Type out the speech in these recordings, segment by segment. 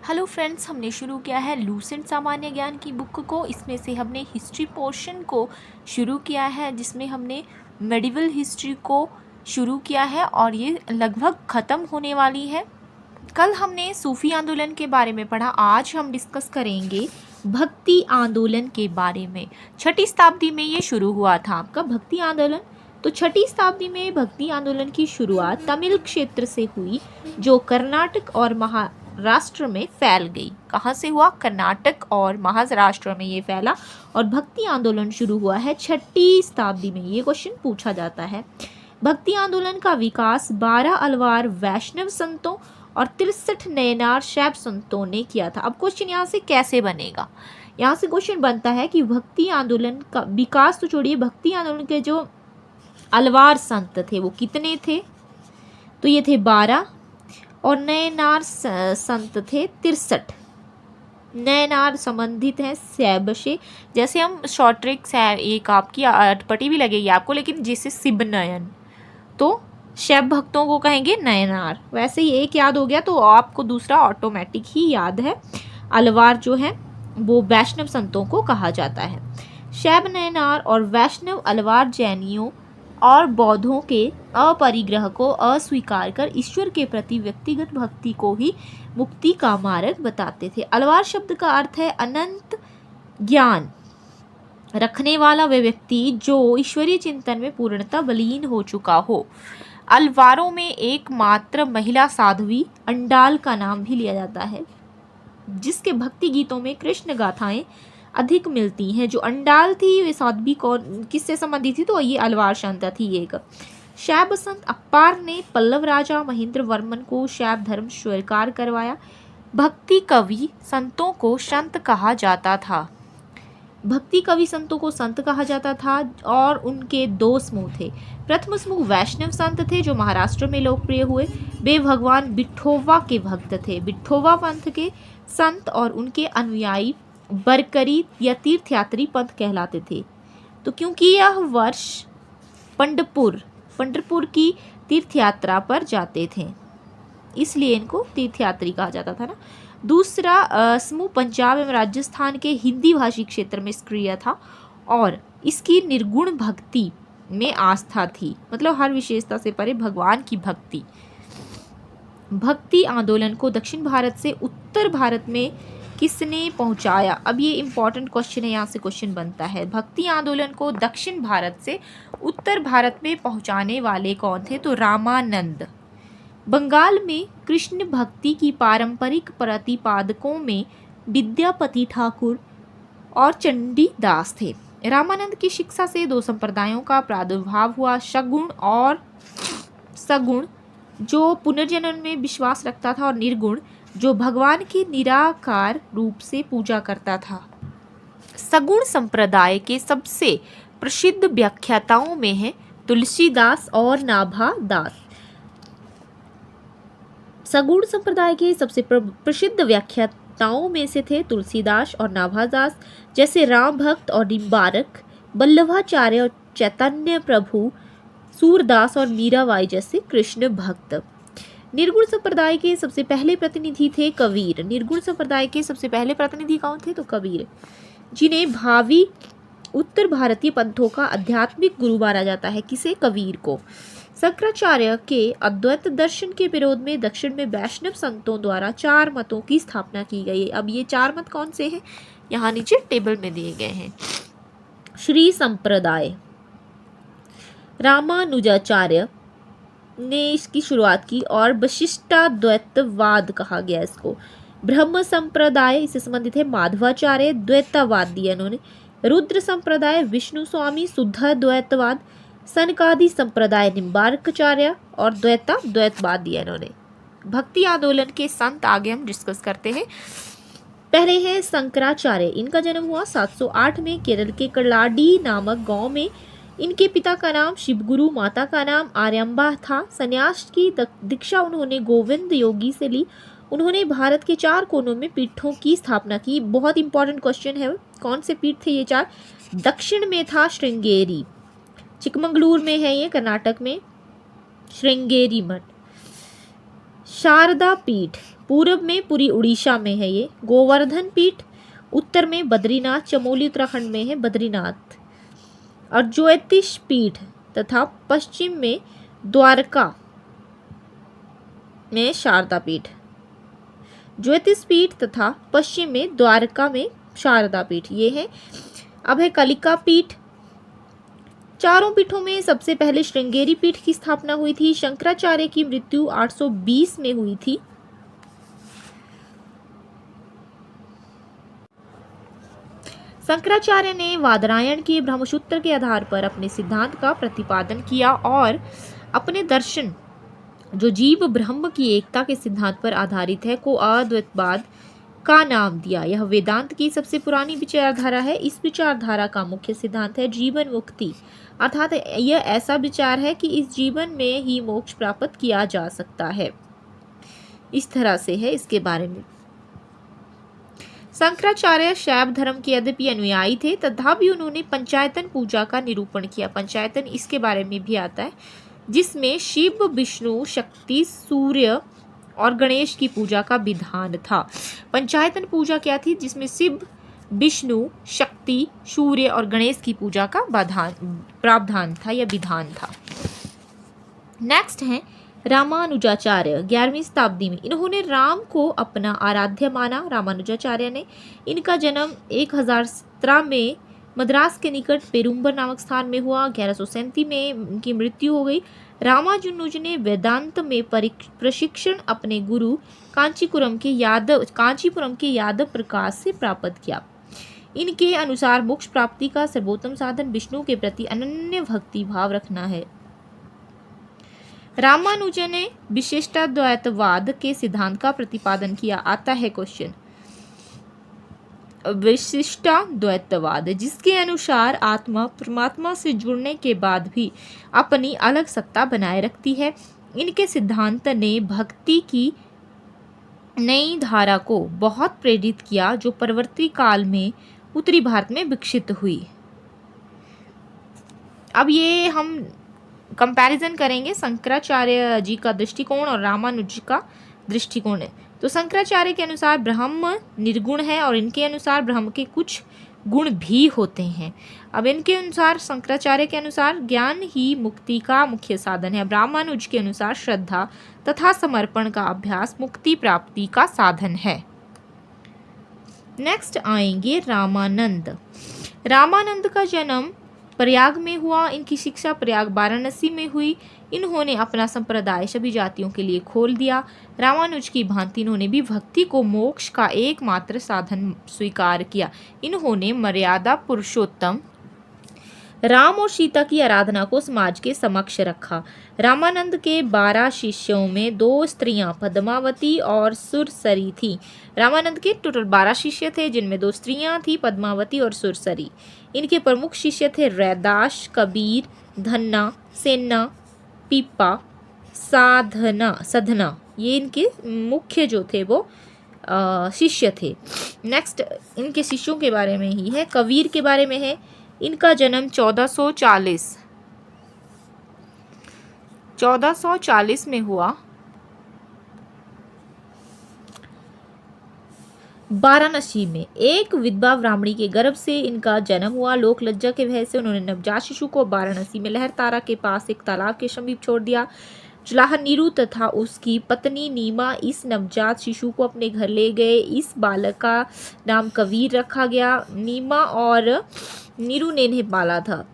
Hello friends, हमने शुरू किया है लूसेंट सामान्य ज्ञान की बुक को। इसमें से हमने हिस्ट्री पोर्शन को शुरू किया है, जिसमें हमने मेडिवल हिस्ट्री को शुरू किया है और ये लगभग ख़त्म होने वाली है। कल हमने सूफी आंदोलन के बारे में पढ़ा। आज हम डिस्कस करेंगे भक्ति आंदोलन के बारे में। 6वीं शताब्दी में ये शुरू हुआ था आपका भक्ति आंदोलन। तो 6वीं शताब्दी में भक्ति आंदोलन की शुरुआत तमिल क्षेत्र से हुई, जो कर्नाटक और महाराष्ट्र में फैल गई। कहाँ से हुआ? कर्नाटक और महाराष्ट्र में ये फैला और भक्ति आंदोलन शुरू हुआ है 6वीं शताब्दी में। ये क्वेश्चन पूछा जाता है। भक्ति आंदोलन का विकास 12 अलवार वैष्णव संतों और 63 नयनार शैव संतों ने किया था। अब क्वेश्चन यहाँ से कैसे बनेगा? यहाँ से क्वेश्चन बनता है कि भक्ति आंदोलन का विकास तो छोड़िए, भक्ति आंदोलन के जो अलवार संत थे वो कितने थे? तो ये थे 12 और नयनार संत थे 63। नयनार संबंधित है शैव से। जैसे हम शॉर्ट ट्रिक्स है, एक आपकी अटपटी भी लगेगी आपको, लेकिन जैसे शिव नयन, तो शैव भक्तों को कहेंगे नयनार। वैसे ही एक याद हो गया तो आपको दूसरा ऑटोमेटिक ही याद है। अलवार जो है वो वैष्णव संतों को कहा जाता है। शैव नयनार और वैष्णव अलवार जैनियों और बौद्धों के अपरिग्रह को अस्वीकार कर ईश्वर के प्रति व्यक्तिगत भक्ति को ही मुक्ति का मार्ग बताते थे। अलवार शब्द का अर्थ है अनंत ज्ञान रखने वाला वह व्यक्ति जो ईश्वरीय चिंतन में पूर्णतः बलीन हो चुका हो। अलवारों में एकमात्र महिला साध्वी अंडाल का नाम भी लिया जाता है, जिसके भक्ति गीतों में कृष्ण गाथाएं अधिक मिलती हैं। जो अंडाल थी वे साध्वी कौन किससे संबंधित थी? तो ये अलवार संत थी एक। शैव संत अप्पार ने पल्लव राजा महेंद्र वर्मन को शैव धर्म स्वीकार करवाया। भक्ति कवि संतों को संत कहा जाता था। भक्ति कवि संतों को संत कहा जाता था और उनके 2 समूह थे। प्रथम समूह वैष्णव संत थे जो महाराष्ट्र में लोकप्रिय हुए। वे भगवान विठोबा के भक्त थे। विठोबा पंथ के संत और उनके अनुयायी बरकरी या तीर्थयात्री पंथ कहलाते थे। तो क्योंकि यह वर्ष पंढरपुर की तीर्थयात्रा पर जाते थे, इसलिए इनको तीर्थयात्री कहा जाता था ना। दूसरा समूह पंजाब एवं राजस्थान के हिंदी भाषी क्षेत्र में सक्रिय था और इसकी निर्गुण भक्ति में आस्था थी, मतलब हर विशेषता से परे भगवान की भक्ति। भक्ति आंदोलन को दक्षिण भारत से उत्तर भारत में किसने पहुंचाया? अब ये इंपॉर्टेंट क्वेश्चन है, यहाँ से क्वेश्चन बनता है। भक्ति आंदोलन को दक्षिण भारत से उत्तर भारत में पहुंचाने वाले कौन थे? तो रामानंद। बंगाल में कृष्ण भक्ति की पारंपरिक प्रतिपादकों में विद्यापति ठाकुर और चंडीदास थे। रामानंद की शिक्षा से 2 संप्रदायों का प्रादुर्भाव हुआ, सगुण और सगुण जो पुनर्जन्म में विश्वास रखता था और निर्गुण जो भगवान की निराकार रूप से पूजा करता था। सगुण संप्रदाय के सबसे प्रसिद्ध व्याख्याताओं में है तुलसीदास और नाभादास। सगुण संप्रदाय के सबसे प्रसिद्ध व्याख्याताओं में से थे तुलसीदास और नाभादास, जैसे राम भक्त और निम्बारक, वल्लभाचार्य और चैतन्य प्रभु, सूरदास और मीराबाई जैसे कृष्ण भक्त। निर्गुण संप्रदाय के सबसे पहले प्रतिनिधि थे कबीर। निर्गुण संप्रदाय के सबसे पहले प्रतिनिधि कौन थे? तो कबीर, जिन्हें भावी उत्तर भारतीय पंथों का आध्यात्मिक गुरु माना जाता है। किसे? कबीर को। शंकराचार्य के अद्वैत दर्शन के विरोध में दक्षिण में वैष्णव संतों द्वारा 4 मतों की स्थापना की गई। अब ये 4 मत कौन से हैं? यहाँ नीचे टेबल में दिए गए हैं। श्री संप्रदाय, रामानुजाचार्य ने इसकी शुरुआत की और वशिष्ठाद्वैतवाद कहा गया इसको। ब्रह्म संप्रदाय इससे संबंधित है माधवाचार्य, द्वैतवाद दिया इन्होंने। रुद्र संप्रदाय विष्णु स्वामी शुद्धाद्वैतवाद। सनकादि संप्रदाय निम्बार्काचार्य और द्वैतवाद दिया इन्होंने। भक्ति आंदोलन के संत आगे हम डिस्कस करते हैं। पहले है शंकराचार्य। इनका जन्म हुआ 708 में केरल के कल्लाडी नामक गांव में। इनके पिता का नाम शिवगुरु, माता का नाम आर्यम्बा था। संन्यास की दीक्षा उन्होंने गोविंद योगी से ली। उन्होंने भारत के 4 कोनों में पीठों की स्थापना की। बहुत इंपॉर्टेंट क्वेश्चन है, कौन से पीठ थे ये 4? दक्षिण में था श्रृंगेरी, चिकमंगलूर में है ये कर्नाटक में श्रृंगेरी मठ। शारदा पीठ पूर्व में पूरी उड़ीसा में है ये। गोवर्धन पीठ उत्तर में बद्रीनाथ, चमोली उत्तराखंड में है बद्रीनाथ। और ज्योतिष पीठ तथा पश्चिम में द्वारका में शारदा पीठ। ज्योतिष पीठ तथा पश्चिम में द्वारका में शारदा पीठ ये है। अब है कलिका पीठ। चारों पीठों में सबसे पहले श्रृंगेरी पीठ की स्थापना हुई थी। शंकराचार्य की मृत्यु 820 में हुई थी। शंकराचार्य ने वादरायण के ब्रह्मसूत्र के आधार पर अपने सिद्धांत का प्रतिपादन किया और अपने दर्शन जो जीव ब्रह्म की एकता के सिद्धांत पर आधारित है को अद्वैतवाद का नाम दिया। यह वेदांत की सबसे पुरानी विचारधारा है। इस विचारधारा का मुख्य सिद्धांत है जीवन मुक्ति, अर्थात यह ऐसा विचार है कि इस जीवन में ही मोक्ष प्राप्त किया जा सकता है। इस तरह से है इसके बारे में। शंकराचार्य शैव धर्म के यद्यपि अनुयायी थे तथापि उन्होंने पंचायतन पूजा का निरूपण किया। पंचायतन इसके बारे में भी आता है, जिसमें शिव, विष्णु, शक्ति, सूर्य और गणेश की पूजा का विधान था। पंचायतन पूजा क्या थी? जिसमें शिव, विष्णु, शक्ति, सूर्य और गणेश की पूजा का प्रावधान था या विधान था। नेक्स्ट है रामानुजाचार्य। 11वीं शताब्दी में इन्होंने राम को अपना आराध्य माना। रामानुजाचार्य ने, इनका जन्म 1017 में मद्रास के निकट पेरुम्बर नामक स्थान में हुआ। 1137 में उनकी मृत्यु हो गई। रामानुज ने वेदांत में प्रशिक्षण अपने गुरु कांचीपुरम के यादव प्रकाश से प्राप्त किया। इनके अनुसार मोक्ष प्राप्ति का सर्वोत्तम साधन विष्णु के प्रति अनन्य भक्ति भाव रखना है। रामानुज ने विशिष्टाद्वैतवाद के सिद्धांत का प्रतिपादन किया। आता है क्वेश्चन, विशिष्टाद्वैतवाद जिसके अनुसार आत्मा परमात्मा से जुड़ने के बाद भी अपनी अलग सत्ता बनाए रखती है। इनके सिद्धांत ने भक्ति की नई धारा को बहुत प्रेरित किया जो परवर्ती काल में उत्तरी भारत में विकसित हुई। अब ये हम कंपैरिजन करेंगे शंकराचार्य जी का दृष्टिकोण और रामानुज का दृष्टिकोण है। तो शंकराचार्य के अनुसार ब्रह्म निर्गुण है और इनके अनुसार ब्रह्म के कुछ गुण भी होते हैं। अब इनके अनुसार, शंकराचार्य के अनुसार ज्ञान ही मुक्ति का मुख्य साधन है। रामानुज के अनुसार श्रद्धा तथा समर्पण का अभ्यास मुक्ति प्राप्ति का साधन है। नेक्स्ट आएंगे रामानंद। रामानंद का जन्म प्रयाग में हुआ। इनकी शिक्षा प्रयाग वाराणसी में हुई। इन्होंने अपना संप्रदाय सभी जातियों के लिए खोल दिया। रामानुज की भांति इन्होंने भी भक्ति को मोक्ष का एकमात्र साधन स्वीकार किया। इन्होंने मर्यादा पुरुषोत्तम राम और सीता की आराधना को समाज के समक्ष रखा। रामानंद के 12 शिष्यों में 2 स्त्रियां पद्मावती और सुरसरी थीं। रामानंद के टोटल 12 शिष्य थे, जिनमें 2 स्त्रियां थीं, पद्मावती और सुरसरी। इनके प्रमुख शिष्य थे रैदास, कबीर, धन्ना, सेन्ना, पीपा, साधना। ये इनके मुख्य जो थे वो शिष्य थे। नेक्स्ट इनके शिष्यों के बारे में ही है। कबीर के बारे में है। इनका जन्म 1440 में हुआ। वाराणसी में एक विधवा ब्राह्मणी के गर्भ से इनका जन्म हुआ। लोक लज्जा के भय से उन्होंने नवजात शिशु को वाराणसी में लहरतारा के पास एक तालाब के समीप छोड़ दिया। जुलाहर नीरू तथा उसकी पत्नी नीमा इस नवजात शिशु को अपने घर ले गए। इस बालक का नाम कबीर रखा गया। नीमा और नीरू ने इन्हें पाला था।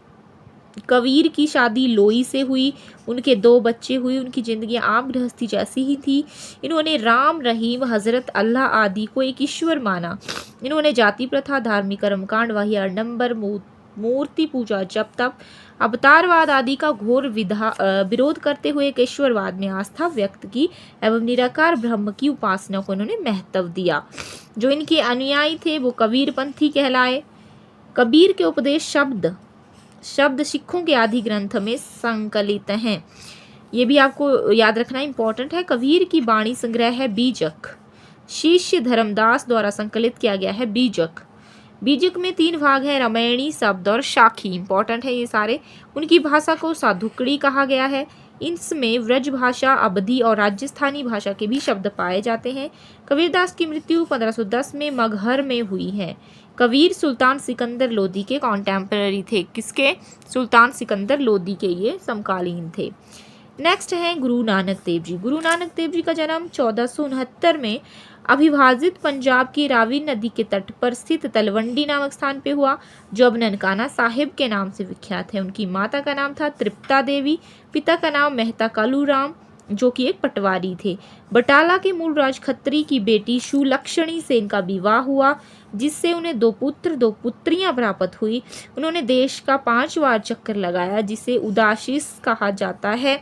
कबीर की शादी लोई से हुई। उनके 2 बच्चे हुए। उनकी जिंदगी आम गृहस्थी जैसी ही थी। इन्होंने राम, रहीम, हजरत अल्लाह आदि को एक ईश्वर माना। इन्होंने जाति प्रथा, धार्मिक कर्मकांड, वही आडंबर, मूर्ति पूजा, जप तप, अवतारवाद आदि का घोर विरोध करते हुए एक ईश्वरवाद में आस्था व्यक्त की एवं निराकार ब्रह्म की उपासना को इन्होंने महत्व दिया। जो इनके अनुयायी थे वो कबीर पंथी कहलाए। कबीर के उपदेश शब्द सिखों के आदि ग्रंथ में संकलित हैं। ये भी आपको याद रखना इंपॉर्टेंट है। कबीर की वाणी संग्रह है बीजक। शिष्य धर्मदास द्वारा संकलित किया गया है बीजक। बीजक में 3 भाग हैं, रामायणी, शब्द और साखी। इंपॉर्टेंट है ये सारे। उनकी भाषा को साधुकड़ी कहा गया है। इसमें व्रज भाषा, अवधी और राजस्थानी भाषा के भी शब्द पाए जाते हैं। कबीरदास की मृत्यु 1510 में मगहर में हुई है। कबीर सुल्तान सिकंदर लोदी के कॉन्टेम्पररी थे। किसके? सुल्तान सिकंदर लोदी के ये समकालीन थे। नेक्स्ट है गुरु नानक देव जी। गुरु नानक देव जी का जन्म 1469 में अविभाजित पंजाब की रावी नदी के तट पर स्थित तलवंडी नामक स्थान पे हुआ, जो अब ननकाना साहिब के नाम से विख्यात है। उनकी माता का नाम था तृप्ता देवी, पिता का नाम मेहता कालूराम, जो कि एक पटवारी थे। बटाला के मूल राज खत्री की बेटी सुलक्षणी से इनका विवाह हुआ, जिससे उन्हें 2 पुत्र 2 पुत्रियां प्राप्त हुई। उन्होंने देश का 5 बार चक्कर लगाया, जिसे उदासीस कहा जाता है।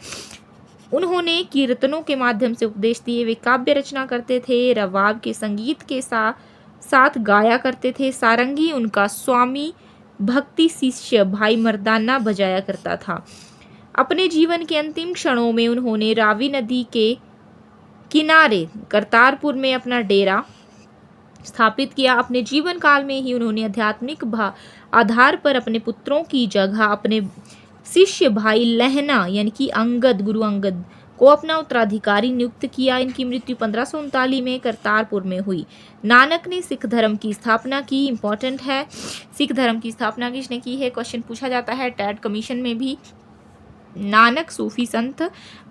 उन्होंने कीर्तनों के माध्यम से उपदेश दिए। वे काव्य रचना करते थे, रवाब के संगीत के साथ गाया करते थे। सारंगी उनका स्वामी भक्ति शिष्य भाई मर्दाना बजाया करता था। अपने जीवन के अंतिम क्षणों में उन्होंने रावी नदी के किनारे करतारपुर में अपना डेरा स्थापित किया। अपने जीवन काल में ही उन्होंने आध्यात्मिक आधार पर अपने पुत्रों की जगह अपने शिष्य भाई लहना यानी कि अंगद, गुरु अंगद को अपना उत्तराधिकारी नियुक्त किया। इनकी मृत्यु 1539 में करतारपुर में हुई। नानक ने सिख धर्म की स्थापना की। इंपॉर्टेंट है, सिख धर्म की स्थापना किसने की है? क्वेश्चन पूछा जाता है टैट कमीशन में भी। नानक सूफी संत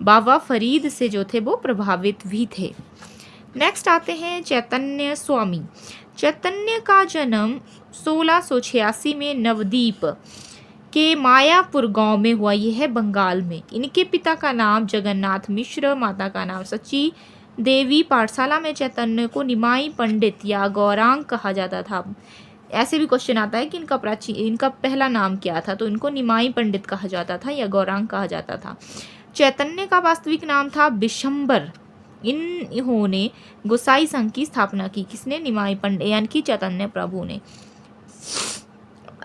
बाबा फरीद से जो थे वो प्रभावित भी थे। नेक्स्ट आते हैं चैतन्य स्वामी। चैतन्य का जन्म 1686 में नवदीप के मायापुर गांव में हुआ। यह है बंगाल में। इनके पिता का नाम जगन्नाथ मिश्र, माता का नाम सची देवी। पाठशाला में चैतन्य को निमाई पंडित या गौरांग कहा जाता था। ऐसे भी क्वेश्चन आता है कि इनका पहला नाम क्या था, तो इनको निमाई पंडित कहा जाता था या गौरांग कहा जाता था। चैतन्य का वास्तविक नाम था बिशंबर। इन्होंने गोसाई संघ की स्थापना की। किसने? निमाई पंडित यानी कि चैतन्य प्रभु ने।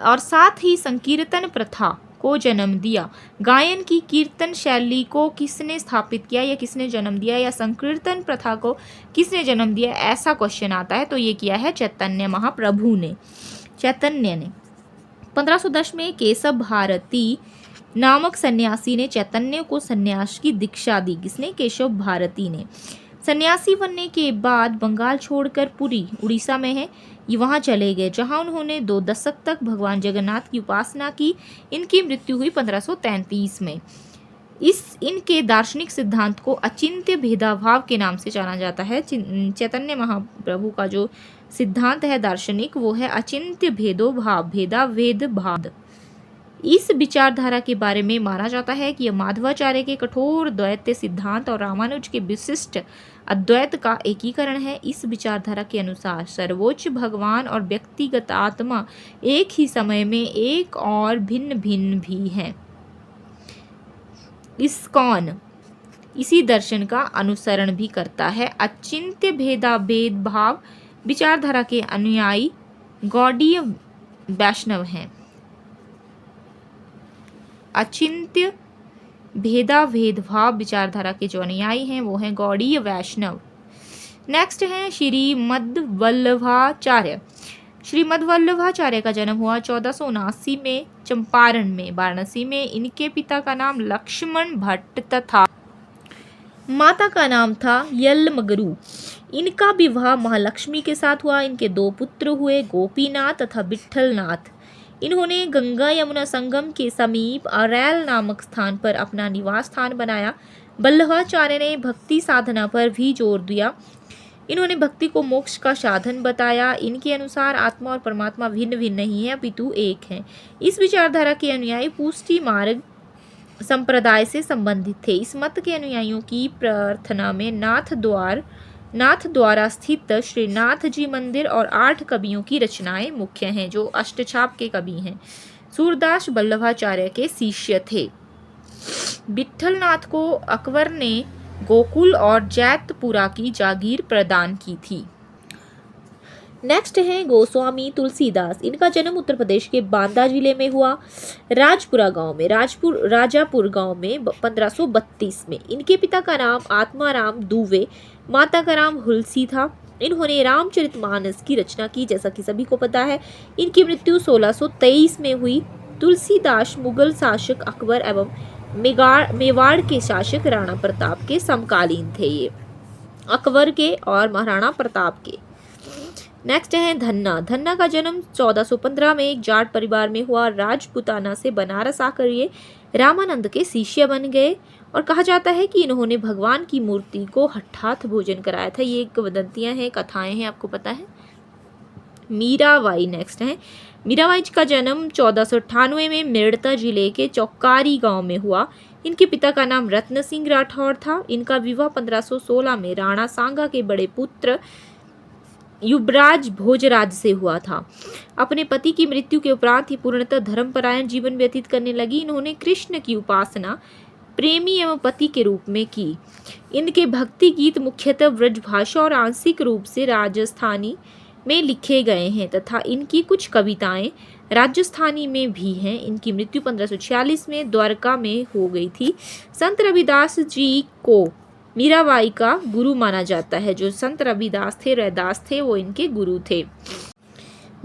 और साथ ही संकीर्तन प्रथा को जन्म दिया। गायन की कीर्तन शैली को किसने स्थापित किया या किसने जन्म दिया, या संकीर्तन प्रथा को किसने जन्म दिया, ऐसा क्वेश्चन आता है। तो ये किया है चैतन्य महाप्रभु ने, चैतन्य ने। 1510 में केशव भारती नामक सन्यासी ने चैतन्य को सन्यास की दीक्षा दी। किसने? केशव भारती ने। सन्यासी बनने के बाद बंगाल छोड़कर पुरी, उड़ीसा में है, ये वहाँ चले गए, जहाँ उन्होंने 2 दशक तक भगवान जगन्नाथ की उपासना की। इनकी मृत्यु हुई 1533 में। इनके दार्शनिक सिद्धांत को अचिंत्य भेदाभाव के नाम से जाना जाता है। चैतन्य महाप्रभु का जो सिद्धांत है दार्शनिक, वो है अचिंत्य भेदोभाव, भेदाभेद भाव। इस विचारधारा के बारे में माना जाता है कि यह माधवाचार्य के कठोर द्वैत सिद्धांत और रामानुज के विशिष्ट अद्वैत का एकीकरण है। इस विचारधारा के अनुसार सर्वोच्च भगवान और व्यक्तिगत आत्मा एक ही समय में एक और भिन्न भिन्न भी हैं। इस्कॉन इसी दर्शन का अनुसरण भी करता है। अचिंत्य भेदाभेद भाव विचारधारा के अनुयायी गौड़ीय वैष्णव हैं। अचिंत्य भेदाभेद भाव विचारधारा के जो अनुयायी हैं वो हैं गौड़ीय वैष्णव। नेक्स्ट है श्रीमद् वल्लभाचार्य। श्रीमद् वल्लभाचार्य का जन्म हुआ 1479 में चंपारण में, वाराणसी में। इनके पिता का नाम लक्ष्मण भट्ट तथा माता का नाम था यलमगरू। इनका विवाह महालक्ष्मी के साथ हुआ। इनके 2 पुत्र हुए, गोपीनाथ तथा विठलनाथ। इन्होंने गंगा यमुना संगम के समीप अरैल नामक स्थान पर अपना निवास स्थान बनाया। वल्लभाचार्य ने भक्ति साधना पर भी जोर दिया। इन्होंने भक्ति को मोक्ष का साधन बताया। इनके अनुसार आत्मा और परमात्मा भिन्न भिन्न नहीं है अपितु एक है। इस विचारधारा के अनुयायी पुष्टि मार्ग संप्रदाय से संबंधित थे। इस मत के अनुयायियों की प्रार्थना में नाथ द्वारा स्थित श्रीनाथ जी मंदिर और 8 कवियों की रचनाएं मुख्य हैं, जो अष्टछाप के कवि हैं। सूरदास वल्लभाचार्य के शिष्य थे। विठलनाथ को अकबर ने गोकुल और जैतपुरा की जागीर प्रदान की थी। नेक्स्ट है गोस्वामी तुलसीदास। इनका जन्म उत्तर प्रदेश के बांदा जिले में हुआ, राजपुरा गांव में, राजापुर गांव में 1532 में। इनके पिता का नाम आत्माराम दुवे, माता का नाम हुलसी था। इन्होंने रामचरितमानस की रचना की, जैसा कि सभी को पता है। इनकी मृत्यु 1623 में हुई। तुलसीदास मुगल शासक अकबर एवं मेवाड़ के शासक राणा प्रताप के समकालीन थे ये, अकबर के और महाराणा प्रताप के। नेक्स्ट है धन्ना। धन्ना का जन्म 1415 में एक जाट परिवार में हुआ। राजपुताना से बनारस आकर ये रामानंद के शिष्य बन गए और कहा जाता है कि इन्होंने भगवान की मूर्ति को हठात भोजन कराया था। ये किंवदंतियां हैं, कथाएं हैं, आपको पता है। मीराबाई नेक्स्ट है। मीराबाई का जन्म 1498 में मेड़ता जिले के चौकारी गांव में हुआ। इनके पिता का नाम रत्न सिंह राठौर था। इनका विवाह 1516 में राणा सांगा के बड़े पुत्र युवराज भोजराज से हुआ था। अपने पति की मृत्यु के उपरांत ही पूर्णतः धर्मपरायण जीवन व्यतीत करने लगी। इन्होंने कृष्ण की उपासना प्रेमी एवं पति के रूप में की। इनके भक्ति गीत मुख्यतः ब्रजभाषा और आंशिक रूप से राजस्थानी में लिखे गए हैं तथा इनकी कुछ कविताएं राजस्थानी में भी हैं। इनकी मृत्यु 1546 में द्वारका में हो गई थी। संत रविदास जी को मीराबाई का गुरु माना जाता है। जो संत रविदास थे, रैदास थे, वो इनके गुरु थे।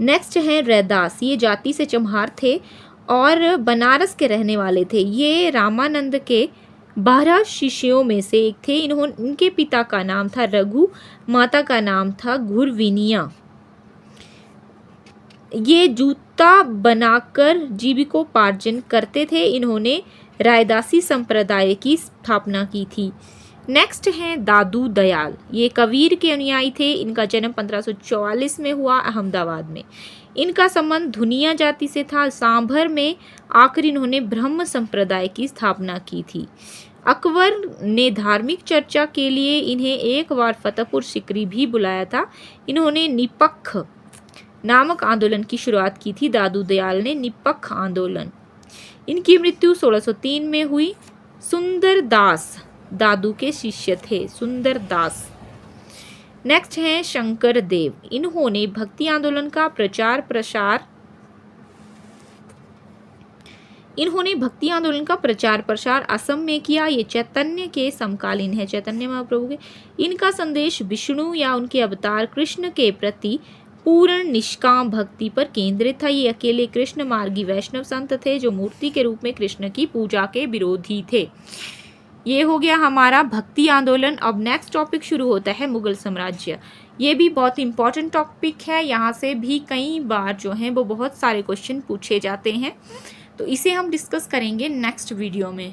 नेक्स्ट है रैदास। ये जाति से चम्हार थे और बनारस के रहने वाले थे। ये रामानंद के 12 शिष्यों में से एक थे। इनके पिता का नाम था रघु, माता का नाम था घुरविनिया। ये जूता बनाकर जीविकोपार्जन करते थे। इन्होंने रायदासी संप्रदाय की स्थापना की थी। नेक्स्ट हैं दादू दयाल। ये कबीर के अनुयायी थे। इनका जन्म 1544 में हुआ अहमदाबाद में। इनका संबंध धुनिया जाति से था। सांभर में आकर इन्होंने ब्रह्म संप्रदाय की स्थापना की थी। अकबर ने धार्मिक चर्चा के लिए इन्हें एक बार फतेहपुर सिकरी भी बुलाया था। इन्होंने निपक्ष नामक आंदोलन की शुरुआत की थी। दादू दयाल ने निपक्ष आंदोलन। इनकी मृत्यु 1603 में हुई। सुंदर दास दादू के शिष्य थे, सुंदर दास। नेक्स्ट हैं शंकर देव। इन्होंने भक्ति आंदोलन का प्रचार प्रसार असम में किया। ये चैतन्य के समकालीन है, चैतन्य महाप्रभु के। इनका संदेश विष्णु या उनके अवतार कृष्ण के प्रति पूर्ण निष्काम भक्ति पर केंद्रित था। ये अकेले कृष्ण मार्गी वैष्णव संत थे जो मूर्ति के रूप में कृष्ण की पूजा के विरोधी थे। ये हो गया हमारा भक्ति आंदोलन। अब नेक्स्ट टॉपिक शुरू होता है मुगल साम्राज्य। ये भी बहुत इंपॉर्टेंट टॉपिक है। यहाँ से भी कई बार जो हैं वो बहुत सारे क्वेश्चन पूछे जाते हैं, तो इसे हम डिस्कस करेंगे नेक्स्ट वीडियो में।